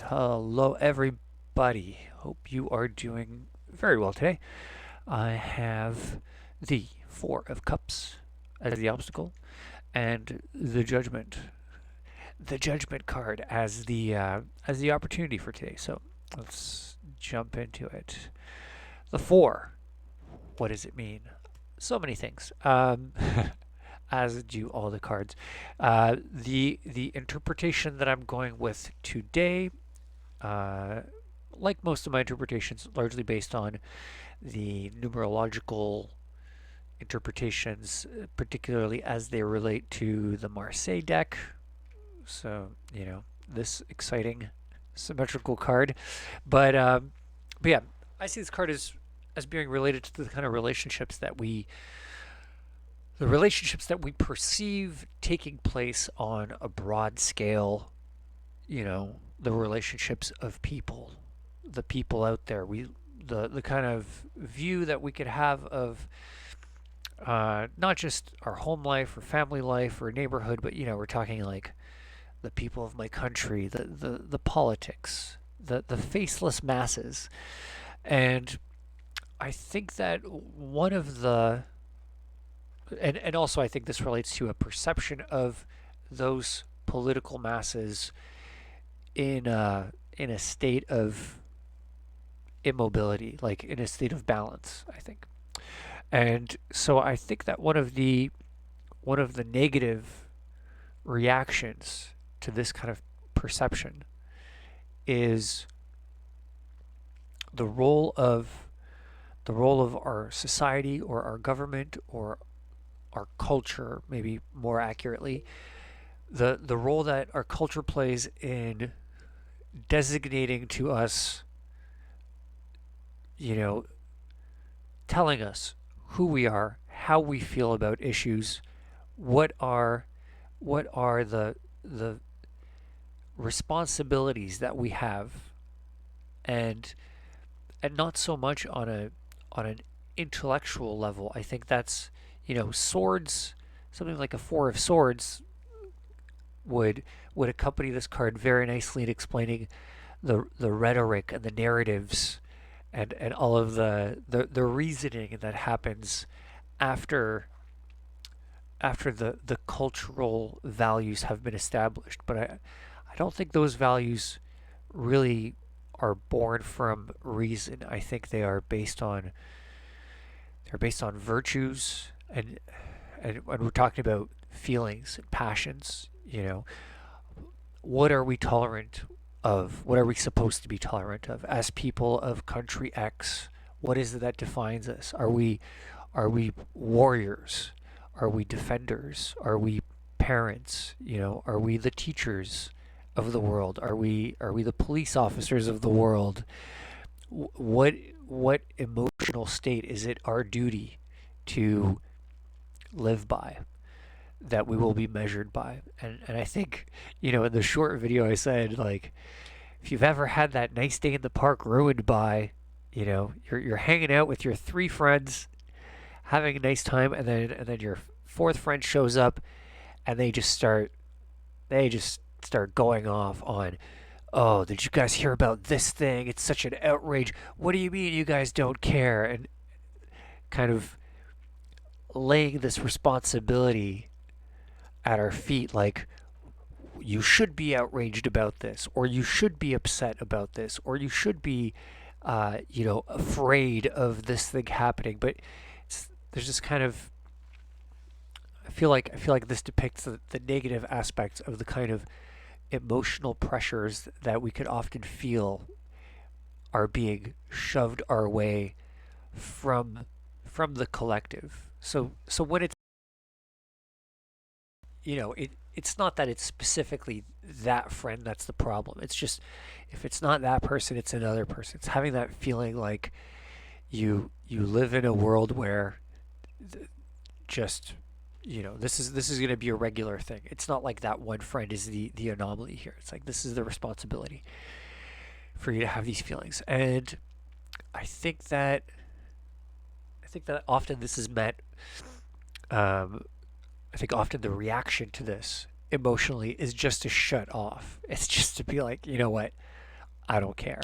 Hello, everybody. Hope you are doing very well today. I have the Four of Cups as the obstacle, and the Judgment card as the opportunity for today. So let's jump into it. The Four. What does it mean? So many things. As do all the cards. The interpretation that I'm going with today, uh, like most of my interpretations, largely based on the numerological interpretations, particularly as they relate to the Marseille deck. So, this exciting symmetrical card. But, um, but yeah, I see this card as being related to the kind of relationships that we perceive taking place on a broad scale, the relationships of people, the people out there. The kind of view that we could have of not just our home life or family life or neighborhood, but we're talking like the people of my country, the politics, the faceless masses. And I think that one of the and also I think this relates to a perception of those political masses in a state of immobility, like in a state of balance, I think. And so I think that one of the negative reactions to this kind of perception is the role of the role of our society or our government or our culture, maybe more accurately, the role that our culture plays in designating to us, you know, telling us who we are, how we feel about issues, what are what are the responsibilities that we have, and not so much on an intellectual level. I think that's, swords, something like a four of swords would would accompany this card very nicely in explaining the rhetoric and the narratives and all of the reasoning that happens after the cultural values have been established. But I don't think those values really are born from reason. I think they're based on virtues, and when we're talking about feelings and passions, what are we tolerant of? What are we supposed to be tolerant of as people of country X? What is it that defines us? Are we warriors? Are we defenders? Are we parents? Are we the teachers of the world? Are we the police officers of the world? What what emotional state is it our duty to live by, that we will be measured by? And I think, in the short video I said, like, if you've ever had that nice day in the park ruined by, you're hanging out with your three friends, having a nice time, and then your fourth friend shows up, and they just start going off on, oh, did you guys hear about this thing? It's such an outrage. What do you mean you guys don't care? And kind of laying this responsibility at our feet, like, you should be outraged about this, or you should be upset about this, or you should be, afraid of this thing happening. But there's this kind of, I feel like this depicts the negative aspects of the kind of emotional pressures that we could often feel are being shoved our way from the collective. So when it's not that it's specifically that friend that's the problem. It's just, if it's not that person, it's another person. It's having that feeling like you live in a world where just, this is going to be a regular thing. It's not like that one friend is the anomaly here. It's like, this is the responsibility for you to have these feelings. And I think that I think that often this is met. Um, I think often the reaction to this emotionally is just to shut off. It's just to be like, you know what? I don't care.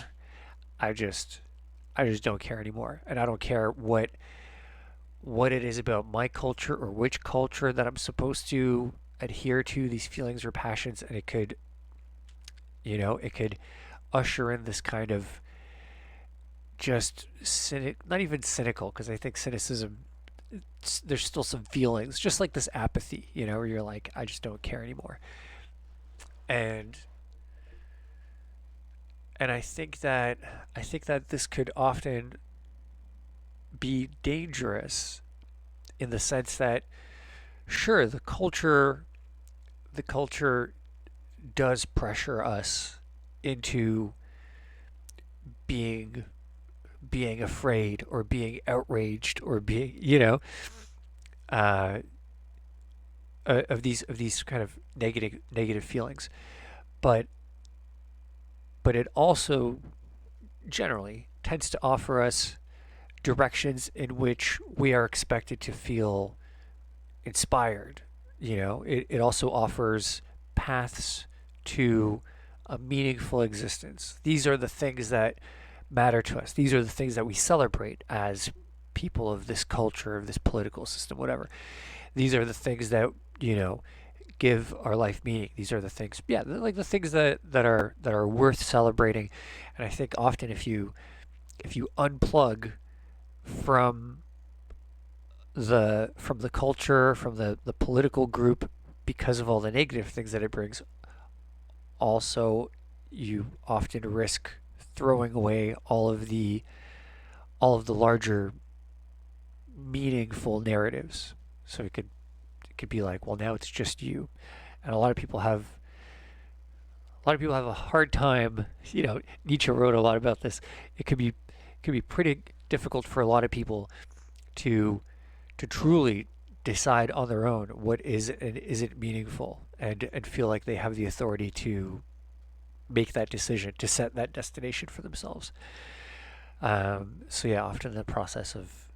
I just I just don't care anymore. And I don't care what it is about my culture or which culture that I'm supposed to adhere to these feelings or passions, and it could, it could usher in this kind of just not even cynical, because I think cynicism, there's still some feelings, just like this apathy, where you're like, I just don't care anymore. And I think that this could often be dangerous in the sense that, sure, the culture does pressure us into being being afraid or being outraged or being, uh, of these kind of negative feelings. But it also generally tends to offer us directions in which we are expected to feel inspired. It also offers paths to a meaningful existence. These are the things that matter to us. These are the things that we celebrate as people of this culture, of this political system, whatever. These are the things that, give our life meaning. These are the things, yeah, like the things that are worth celebrating. And I think often if you unplug from the culture, from the political group, because of all the negative things that it brings, also you often risk throwing away all of the larger meaningful narratives. So it could be like, well, now it's just you. And a lot of people have a hard time. Nietzsche wrote a lot about this. It could be pretty difficult for a lot of people to truly decide on their own what is and isn't meaningful, and feel like they have the authority to make that decision, to set that destination for themselves. So yeah, often the process of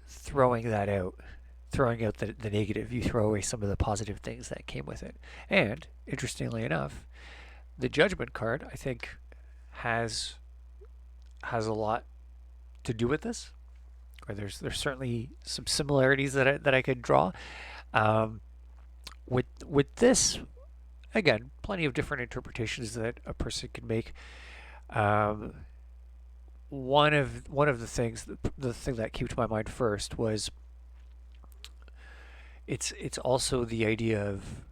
throwing that out, throwing out the negative, you throw away some of the positive things that came with it. And interestingly enough, the Judgment card, I think, has has a lot to do with this. Or there's certainly some similarities that I could draw. Um, with this, again, plenty of different interpretations that a person can make. Um, one of the thing that came to my mind first was, it's also the idea of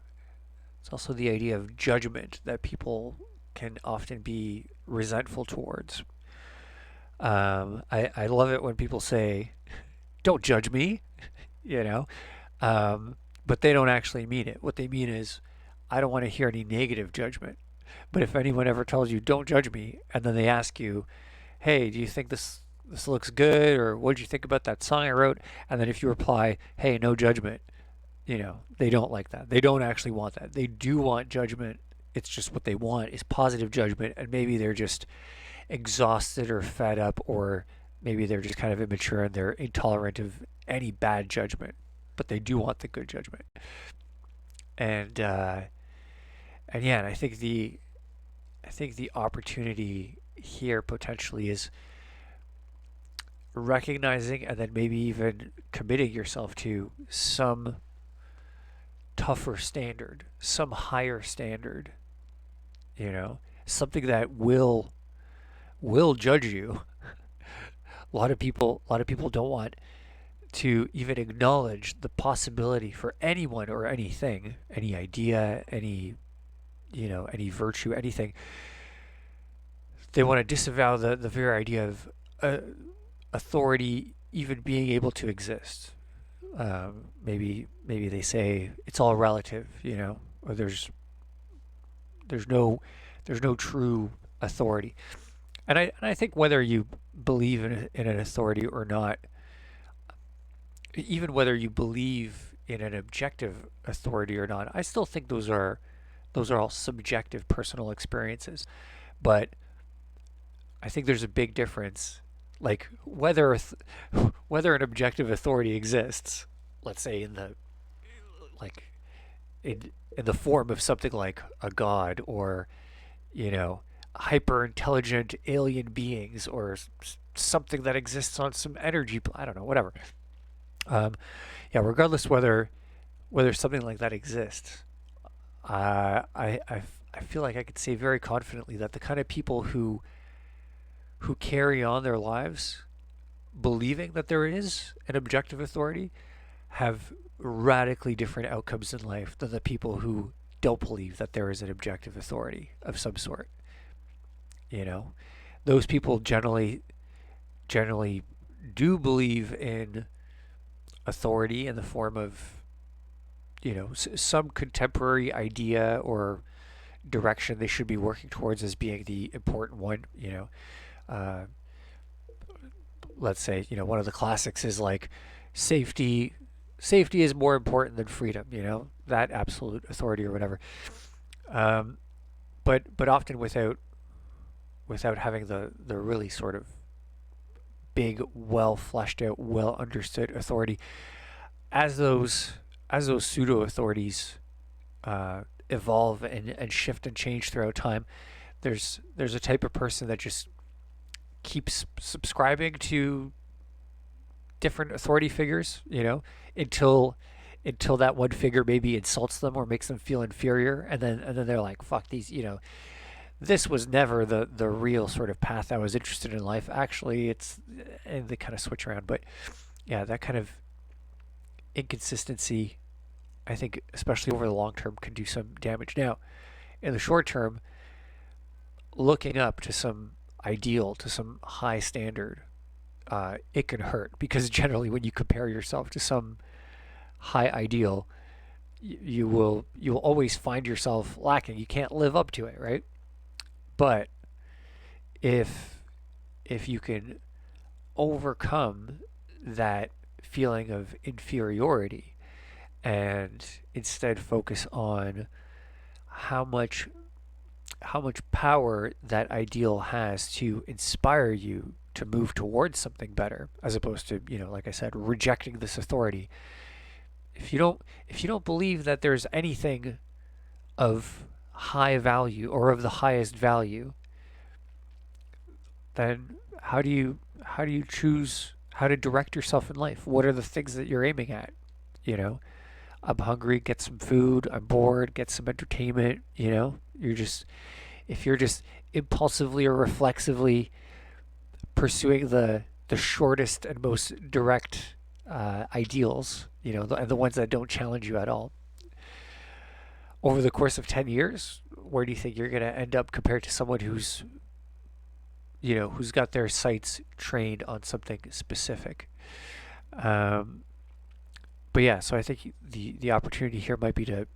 judgment that people can often be resentful towards. I love it when people say, "Don't judge me," you know, but they don't actually mean it. What they mean is, I don't want to hear any negative judgment. But if anyone ever tells you, "Don't judge me," and then they ask you, "Hey, do you think this looks good?" or "What did you think about that song I wrote?" and then if you reply, "Hey, no judgment," they don't like that. They don't actually want that. They do want judgment. It's just what they want is positive judgment, and maybe they're just exhausted or fed up, or maybe they're just kind of immature and they're intolerant of any bad judgment, but they do want the good judgment. And yeah, and I think the opportunity here potentially is recognizing and then maybe even committing yourself to some tougher standard, some higher standard, something that will judge you. A lot of people don't want to even acknowledge the possibility for anyone or anything, any idea, any virtue, anything. They want to disavow the very idea of authority even being able to exist. Maybe they say it's all relative, or there's no there's no true authority. And I think whether you believe in an authority or not, even whether you believe in an objective authority or not, I still think those are all subjective personal experiences. But I think there's a big difference, like whether an objective authority exists, let's say like in the form of something like a god, or you know hyper intelligent alien beings or something that exists on some energy. I don't know, whatever. Um, yeah, regardless whether something like that exists, I feel like I could say very confidently that the kind of people who carry on their lives believing that there is an objective authority have radically different outcomes in life than the people who don't believe that there is an objective authority of some sort. You know, those people generally do believe in authority in the form of, some contemporary idea or direction they should be working towards as being the important one. Uh, let's say, one of the classics is like safety. Safety is more important than freedom. That absolute authority or whatever. Um, but often without having the really sort of big, well fleshed out, well understood authority. As those pseudo authorities evolve and shift and change throughout time, there's a type of person that just keeps subscribing to different authority figures, until that one figure maybe insults them or makes them feel inferior, and then they're like, fuck these, this was never the real sort of path I was interested in life. Actually, and they kind of switch around. But yeah, that kind of inconsistency, I think, especially over the long term, can do some damage. Now, in the short term, looking up to some ideal, to some high standard, it can hurt because generally, when you compare yourself to some high ideal, you will always find yourself lacking. You can't live up to it, right? But if if you can overcome that feeling of inferiority and instead focus on how much how much power that ideal has to inspire you to move towards something better, as opposed to, like I said, rejecting this authority. If you don't believe that there's anything of high value or of the highest value, then how do you choose how to direct yourself in life? What are the things that you're aiming at? You know, I'm hungry, get some food. I'm bored, get some entertainment. If you're just impulsively or reflexively pursuing the shortest and most direct ideals, and the ones that don't challenge you at all, over the course of 10 years, where do you think you're going to end up compared to someone who's got their sights trained on something specific? Um, but yeah, so I think the opportunity here might be to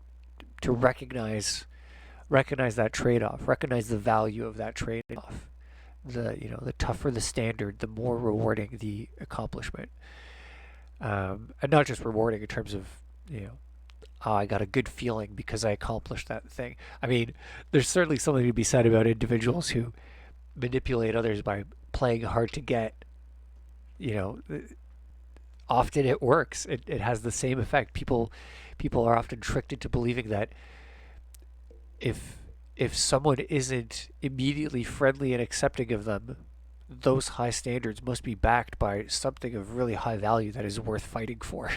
recognize that trade-off, recognize the value of that trade-off. The tougher the standard, the more rewarding the accomplishment, and not just rewarding in terms of, oh, I got a good feeling because I accomplished that thing. I mean, there's certainly something to be said about individuals who manipulate others by playing hard to get. You know, often it works. It has the same effect. People are often tricked into believing that if if someone isn't immediately friendly and accepting of them, those high standards must be backed by something of really high value that is worth fighting for.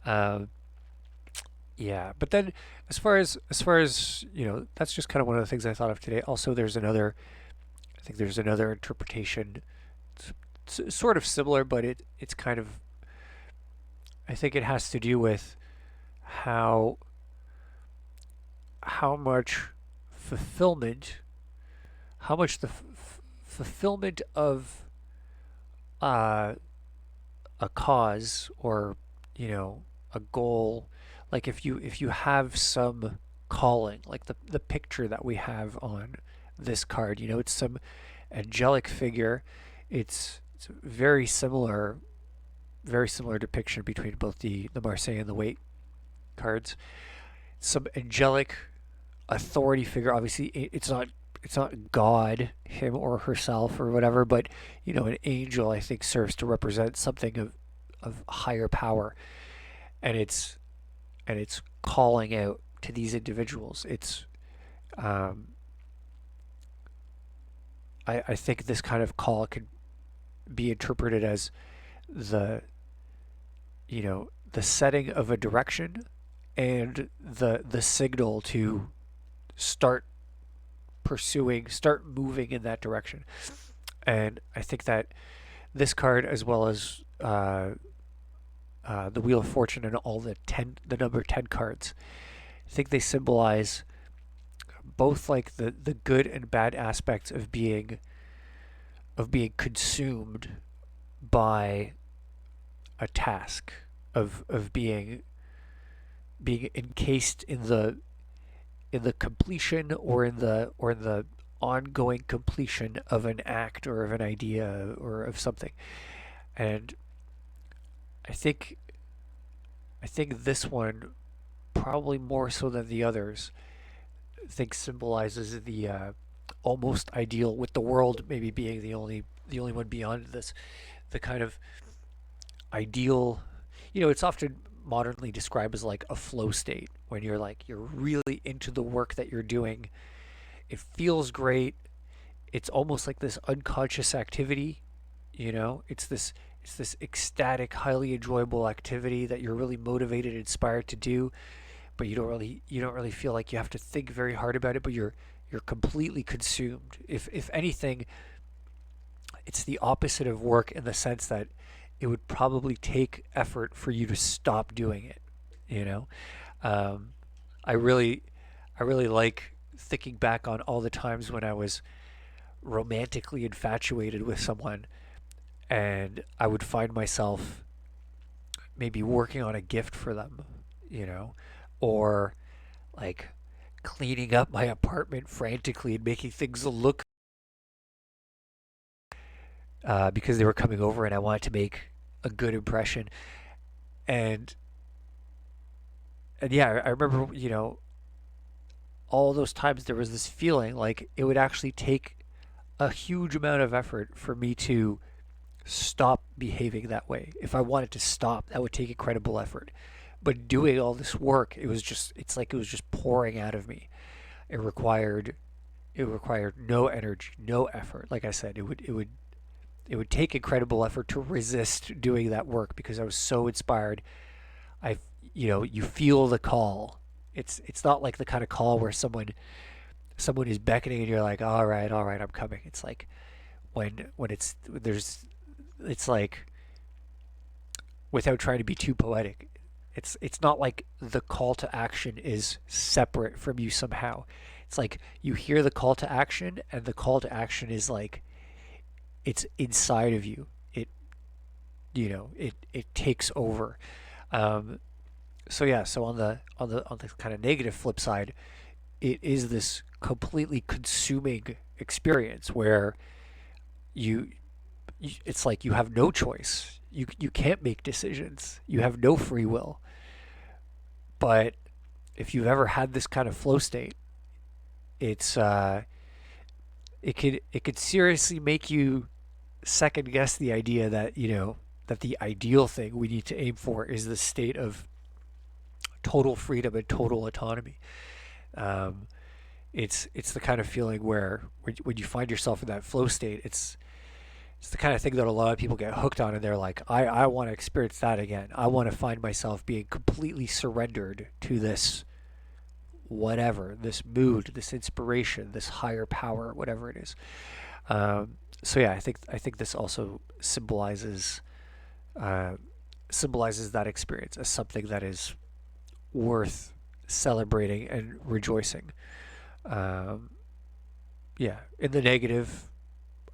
Um, yeah. But then, as far as that's just kind of one of the things I thought of today. Also, I think there's another interpretation, sort of similar, but it's kind of, I think it has to do with how how much fulfillment, how much the fulfillment of uh, a cause or a goal, like if you have some calling, like the picture that we have on this card, it's some angelic figure. It's very similar depiction between both the Marseille and the Waite cards. Some angelic authority figure. Obviously, it's not God, him or herself or whatever, but an angel, I think, serves to represent something of higher power, and it's calling out to these individuals. Um, I think this kind of call could be interpreted as the, the setting of a direction and the signal to start start moving in that direction. And I think that this card, as well as the Wheel of Fortune and all the number 10 cards, I think they symbolize both like the good and bad aspects of being consumed by a task, of being encased in the completion or in the ongoing completion of an act or of an idea or of something. And I think I think this one probably more so than the others, I think symbolizes the almost ideal, with the world maybe being the only one beyond this, the kind of ideal. It's often modernly described as like a flow state when you're really into the work that you're doing. It feels great. It's almost like this unconscious activity. It's this ecstatic, highly enjoyable activity that you're really motivated, inspired to do, but you don't really feel like you have to think very hard about it, but you're completely consumed. If anything, it's the opposite of work in the sense that it would probably take effort for you to stop doing it. You know, um, I really, I really like thinking back on all the times when I was romantically infatuated with someone, and I would find myself maybe working on a gift for them, you know, or like cleaning up my apartment frantically and making things look because they were coming over and I wanted to make a good impression. And and yeah, I remember, all those times there was this feeling like it would actually take a huge amount of effort for me to stop behaving that way. If I wanted to stop, that would take incredible effort. But doing all this work, it's like it was just pouring out of me. It required it required no energy, no effort. Like I said, it would take incredible effort to resist doing that work because I was so inspired. I you feel the call. It's not like the kind of call where someone is beckoning and you're like, all right, I'm coming. It's like when it's like, without trying to be too poetic, it's not like the call to action is separate from you somehow. It's like you hear the call to action and the call to action is like it's inside of you. It takes over. Um, so yeah, so on the kind of negative flip side, it is this completely consuming experience where you, it's like you have no choice. You can't make decisions. You have no free will. But if you've ever had this kind of flow state, it's it could seriously make you second guess the idea that that the ideal thing we need to aim for is the state of total freedom and total autonomy. Um, it's the kind of feeling where when you find yourself in that flow state, it's the kind of thing that a lot of people get hooked on, and they're like, I want to experience that again. I want to find myself being completely surrendered to this whatever, this mood, this inspiration, this higher power, whatever it is. So yeah, I think this also uh, symbolizes that experience as something that is worth celebrating and rejoicing. Um, yeah, in the negative,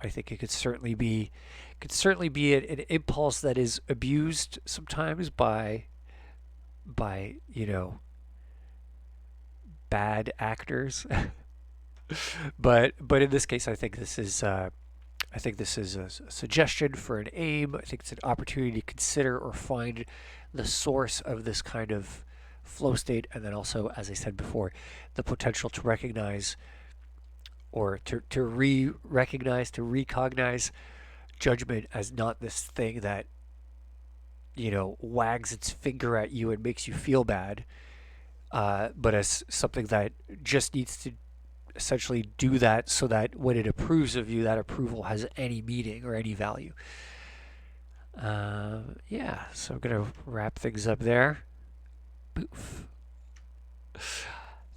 I think it could certainly be an impulse that is abused sometimes by bad actors. But in this case, I think this is a suggestion for an aim. I think it's an opportunity to consider or find the source of this kind of flow state, and then also, as I said before, the potential to recognize or to re-recognize, to recognize judgment as not this thing that wags its finger at you and makes you feel bad, but as something that just needs to essentially do that so that when it approves of you, that approval has any meaning or any value. Yeah, so I'm going to wrap things up there. Poof.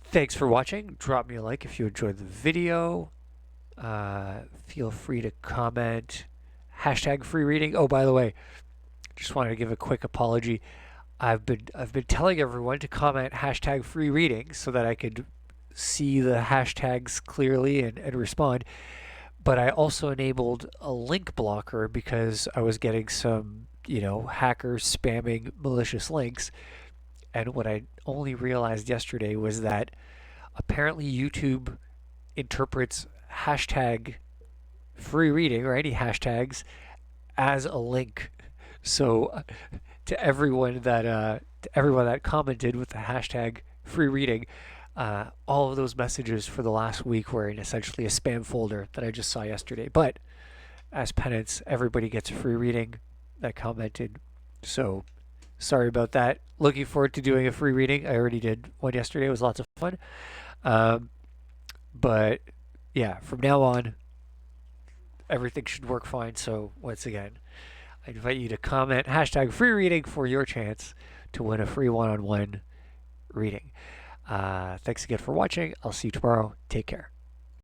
Thanks for watching. Drop me a like if you enjoyed the video. Feel free to comment. Hashtag free reading. Oh, by the way, just wanted to give a quick apology. I've been telling everyone to comment hashtag free reading so that I could see the hashtags clearly and respond. But I also enabled a link blocker because I was getting some, hackers spamming malicious links. And what I only realized yesterday was that apparently YouTube interprets hashtag free reading or any hashtags as a link. So to everyone that commented with the hashtag free reading, all of those messages for the last week were in essentially a spam folder that I just saw yesterday. But as penance, everybody gets a free reading that commented. So sorry about that. Looking forward to doing a free reading. I already did one yesterday. It was lots of fun. But yeah, from now on, everything should work fine. So once again, I invite you to comment hashtag free reading for your chance to win a free one-on-one reading. Thanks again for watching. I'll see you tomorrow. Take care.